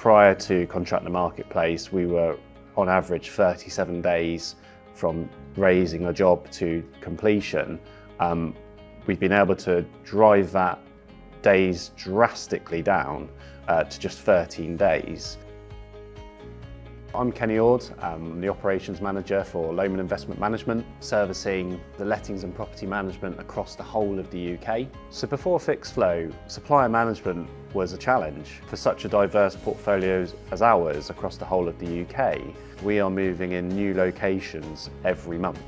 Prior to Contractor Marketplace, we were on average 37 days from raising a job to completion. We've been able to drive that days drastically down to just 13 days. I'm Kenny Ord, I'm the Operations Manager for Lomond Investment Management, servicing the lettings and property management across the whole of the UK. So before Fixflo, supplier management was a challenge. For such a diverse portfolio as ours across the whole of the UK, we are moving in new locations every month.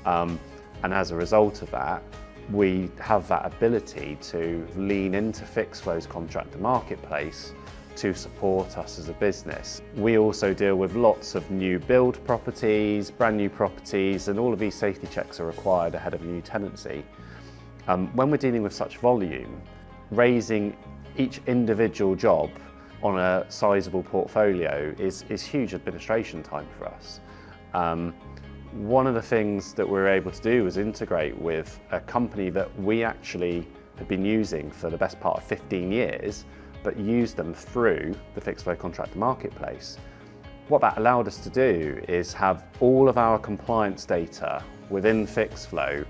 And as a result of that, we have that ability to lean into Fixflo's Contractor Marketplace to support us as a business. We also deal with lots of new build properties, brand new properties, and all of these safety checks are required ahead of a new tenancy. When we're dealing with such volume, raising each individual job on a sizable portfolio is huge administration time for us. One of the things that we're able to do is integrate with a company that we actually have been using for the best part of 15 years, but use them through the Fixflo Contractor Marketplace. What that allowed us to do is have all of our compliance data within Fixflo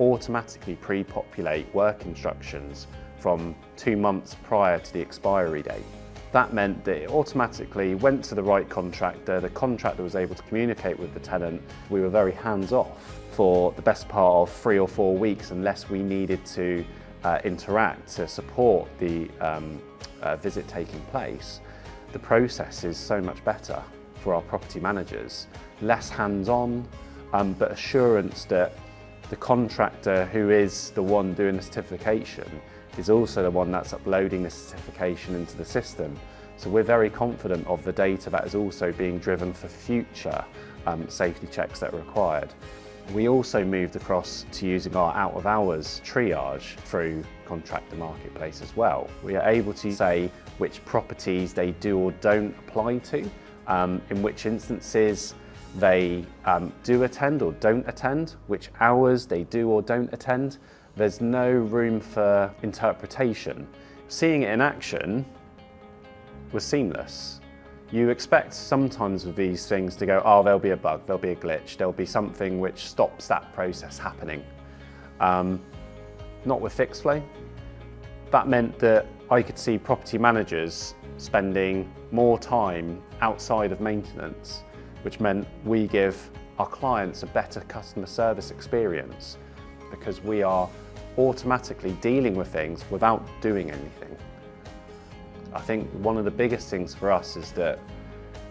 automatically pre-populate work instructions from 2 months prior to the expiry date. That meant that it automatically went to the right contractor, the contractor was able to communicate with the tenant. We were very hands-off for the best part of 3 or 4 weeks unless we needed to interact to support the visit taking place. The process is so much better for our property managers, less hands-on, but assurance that the contractor who is the one doing the certification is also the one that's uploading the certification into the system. So we're very confident of the data that is also being driven for future safety checks that are required. We also moved across to using our out-of-hours triage through Contractor Marketplace as well. We are able to say which properties they do or don't apply to, in which instances they do attend or don't attend, which hours they do or don't attend. There's no room for interpretation. Seeing it in action was seamless. You expect sometimes with these things to go, oh, there'll be a bug, there'll be a glitch, there'll be something which stops that process happening. Not with Fixflo. That meant that I could see property managers spending more time outside of maintenance, which meant we give our clients a better customer service experience because we are automatically dealing with things without doing anything. I think one of the biggest things for us is that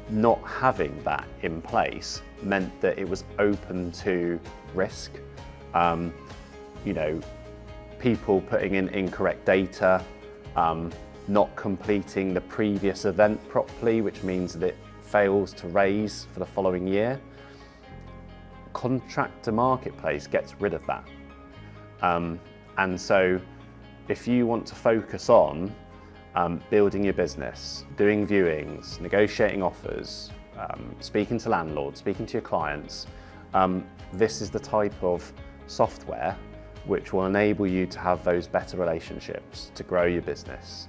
not having that in place meant that it was open to risk. You know, people putting in incorrect data, not completing the previous event properly, which means that it fails to raise for the following year. Contractor Marketplace gets rid of that. And so if you want to focus on building your business, doing viewings, negotiating offers, speaking to landlords, speaking to your clients, this is the type of software which will enable you to have those better relationships, to grow your business.